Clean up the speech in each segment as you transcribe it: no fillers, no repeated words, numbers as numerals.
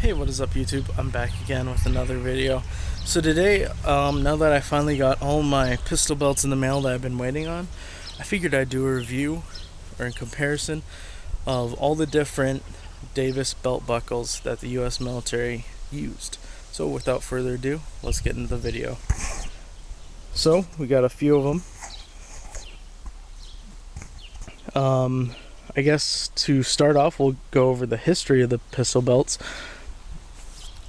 Hey, what is up YouTube? I'm back again with another video. So today, now that I finally got all my pistol belts in the mail that I've been waiting on, I figured I'd do a review, or in comparison, of all the different Davis belt buckles that the US military used. So without further ado, let's get into the video. So, we got a few of them. I guess to start off, we'll go over the history of the pistol belts.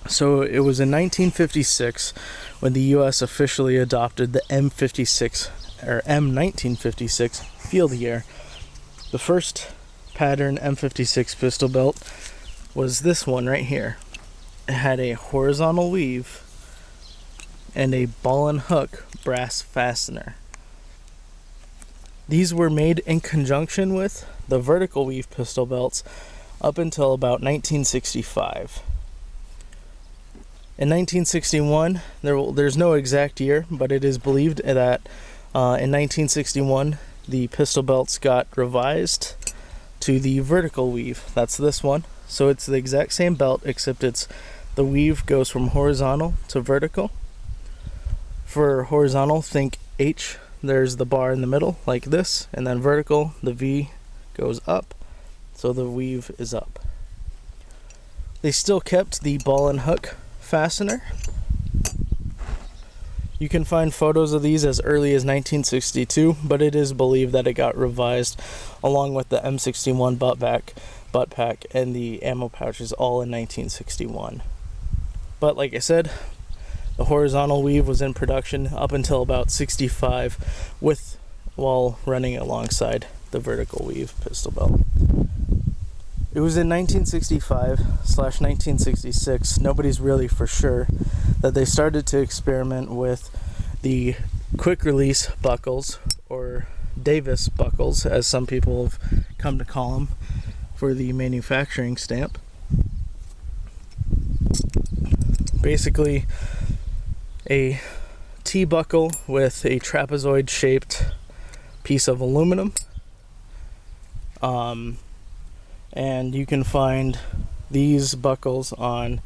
So it was in 1956 when the U.S. officially adopted the M56 or M1956 field year. The first pattern M56 pistol belt was this one right here. It had a horizontal weave and a ball and hook brass fastener. These were made in conjunction with the vertical weave pistol belts up until about 1965. In 1961, there's no exact year, but it is believed that in 1961 the pistol belts got revised to the vertical weave. That's this one. So it's the exact same belt, except the weave goes from horizontal to vertical. For horizontal, think H, there's the bar in the middle like this, and then vertical, the V goes up, so the weave is up. They still kept the ball and hook fastener. You can find photos of these as early as 1962, but it is believed that it got revised along with the M61 butt pack, and the ammo pouches all in 1961. But like I said, the horizontal weave was in production up until about 65 while running alongside the vertical weave pistol belt. It was in 1965/1966, nobody's really for sure, that they started to experiment with the quick release buckles, or Davis buckles as some people have come to call them for the manufacturing stamp. Basically a T-buckle with a trapezoid shaped piece of aluminum. And you can find these buckles on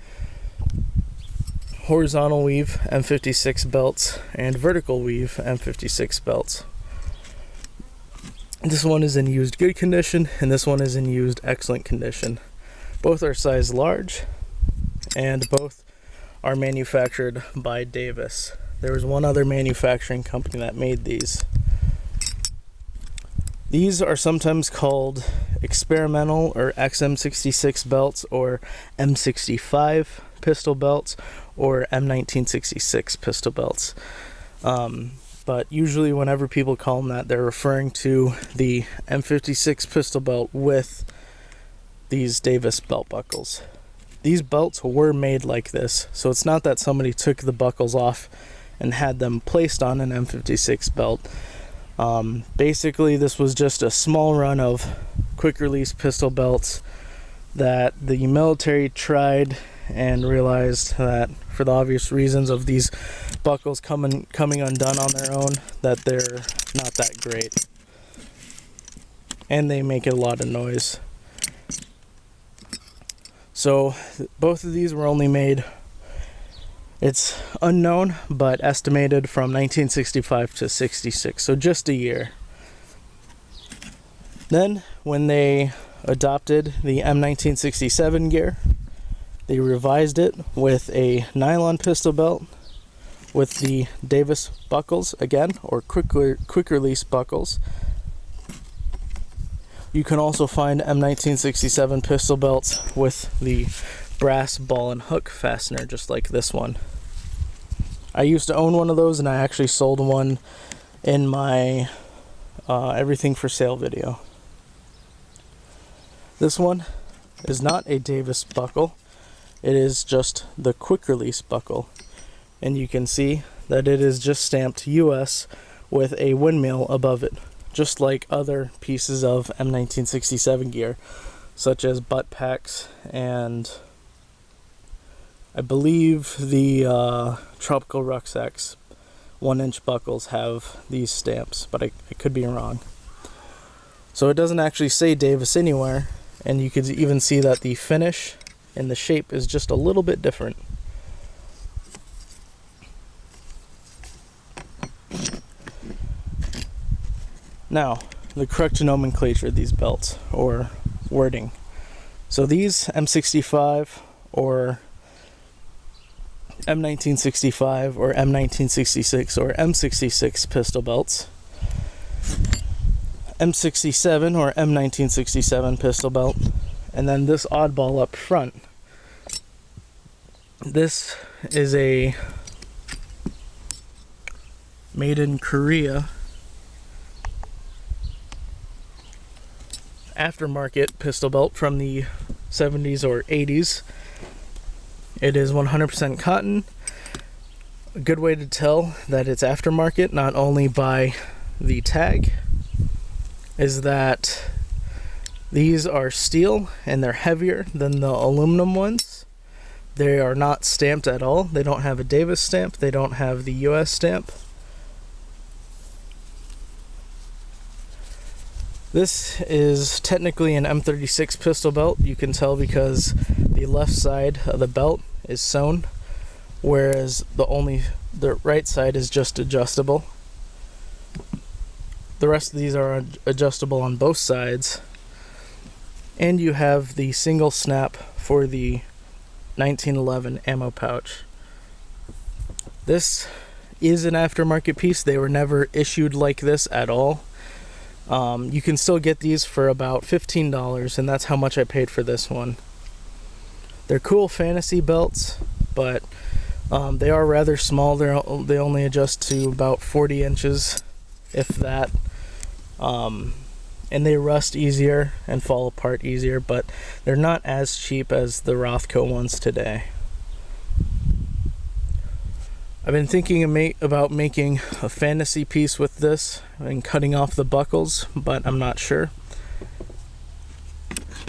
horizontal weave M56 belts and vertical weave M56 belts. This one is in used good condition, and this one is in used excellent condition. Both are size large, and both are manufactured by Davis. There was one other manufacturing company that made these. These are sometimes called experimental or XM66 belts, or M65 pistol belts, or M1966 pistol belts. But usually whenever people call them that, they're referring to the M56 pistol belt with these Davis belt buckles. These belts were made like this, so it's not that somebody took the buckles off and had them placed on an M56 belt. Basically, this was just a small run of quick release pistol belts that the military tried and realized that, for the obvious reasons of these buckles coming undone on their own, that they're not that great, and they make a lot of noise. So both of these were only made, it's unknown, but estimated from 1965 to 66, so just a year. Then, when they adopted the M1967 gear, they revised it with a nylon pistol belt with the Davis buckles again, or quick release buckles. You can also find M1967 pistol belts with the brass ball and hook fastener, just like this one. I used to own one of those, and I actually sold one in my everything for sale video. This one is not a Davis buckle, it is just the quick release buckle, and you can see that it is just stamped US with a windmill above it, just like other pieces of M1967 gear, such as butt packs, and I believe the tropical rucksacks 1-inch buckles have these stamps, but I could be wrong. So it doesn't actually say Davis anywhere, and you could even see that the finish and the shape is just a little bit different. Now, the correct nomenclature of these belts, or wording. So these M65 or M1965 or M1966 or M66 pistol belts, M67 or M1967 pistol belt, and then this oddball up front. This is a made in Korea aftermarket pistol belt from the 70s or 80s. It is 100% cotton. A good way to tell that it's aftermarket, not only by the tag, is that these are steel and they're heavier than the aluminum ones. They are not stamped at all. They don't have a Davis stamp. They don't have the US stamp. This is technically an M36 pistol belt. You can tell because the left side of the belt is sewn, whereas the right side is just adjustable. The rest of these are adjustable on both sides. And you have the single snap for the 1911 ammo pouch. This is an aftermarket piece. They were never issued like this at all. You can still get these for about $15, and that's how much I paid for this one. They're cool fantasy belts, but they are rather small. They only adjust to about 40 inches, if that. And they rust easier and fall apart easier, but they're not as cheap as the Rothko ones today. I've been thinking about making a fantasy piece with this and cutting off the buckles, but I'm not sure.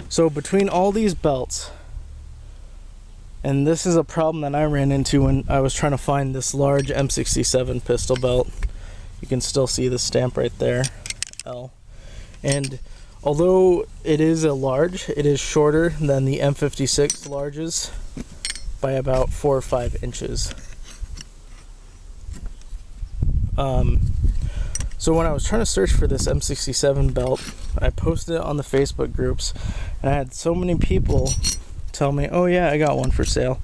So between all these belts, and this is a problem that I ran into when I was trying to find this large M67 pistol belt. You can still see the stamp right there, L. And although it is a large, it is shorter than the M56 larges by about 4 or 5 inches. So when I was trying to search for this M67 belt, I posted it on the Facebook groups, and I had so many people tell me, oh yeah, I got one for sale,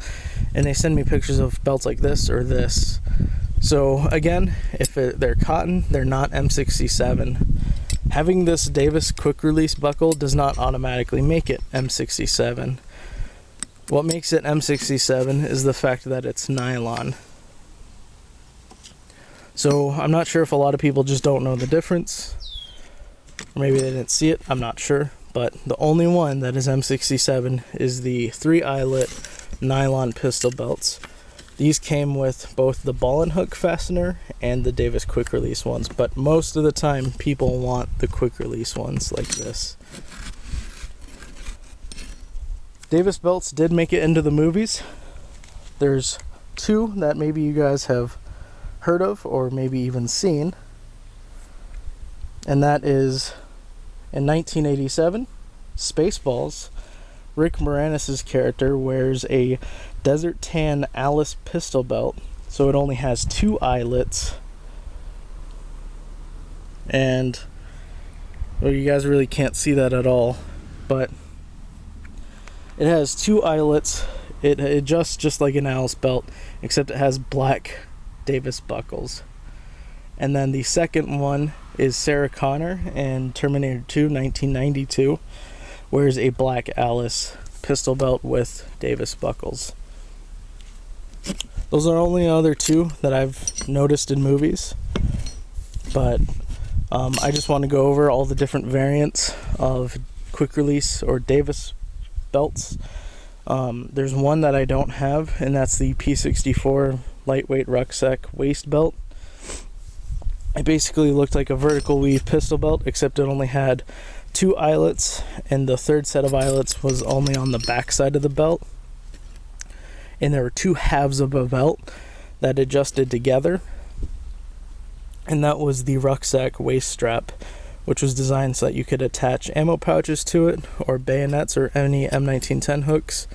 and they send me pictures of belts like this or this. So again, if they're cotton, they're not M67. Having this Davis quick release buckle does not automatically make it M67. What makes it M67 is the fact that it's nylon. So I'm not sure if a lot of people just don't know the difference, or maybe they didn't see it, I'm not sure. But the only one that is M67 is the 3 eyelet nylon pistol belts. These came with both the ball and hook fastener and the Davis quick release ones, but most of the time people want the quick release ones like this. Davis belts did make it into the movies. There's 2 that maybe you guys have heard of or maybe even seen, and that is in 1987, Spaceballs. Rick Moranis' character wears a desert tan Alice pistol belt, so it only has 2 eyelets, and well, you guys really can't see that at all, but it has 2 eyelets. It adjusts just like an Alice belt, except it has black Davis buckles. And then the second one is Sarah Connor in Terminator 2 1992, wears a black Alice pistol belt with Davis buckles. Those are only other 2 that I've noticed in movies, but I just want to go over all the different variants of quick release or Davis belts. There's one that I don't have, and that's the P64 lightweight rucksack waist belt. It basically looked like a vertical weave pistol belt, except it only had 2 eyelets, and the third set of eyelets was only on the back side of the belt. And there were 2 halves of a belt that adjusted together, and that was the rucksack waist strap, which was designed so that you could attach ammo pouches to it, or bayonets, or any M1910 hooks.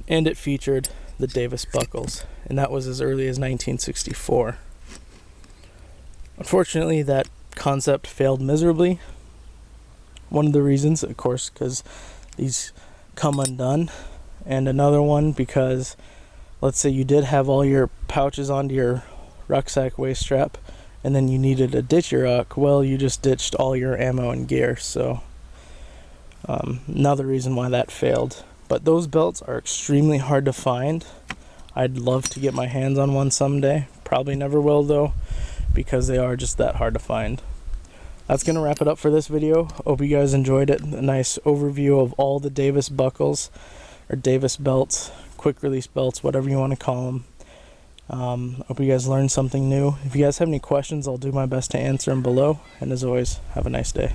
and it featured the Davis buckles, and that was as early as 1964. Unfortunately, that concept failed miserably. One of the reasons, of course, because these come undone, and another one because, let's say you did have all your pouches onto your rucksack waist strap, and then you needed to ditch your ruck, well, you just ditched all your ammo and gear. So another reason why that failed. But those belts are extremely hard to find. I'd love to get my hands on one someday. Probably never will though, because they are just that hard to find. That's going to wrap it up for this video. Hope you guys enjoyed it. A nice overview of all the Davis buckles, or Davis belts, quick release belts, whatever you want to call them. Hope you guys learned something new. If you guys have any questions, I'll do my best to answer them below. And as always, have a nice day.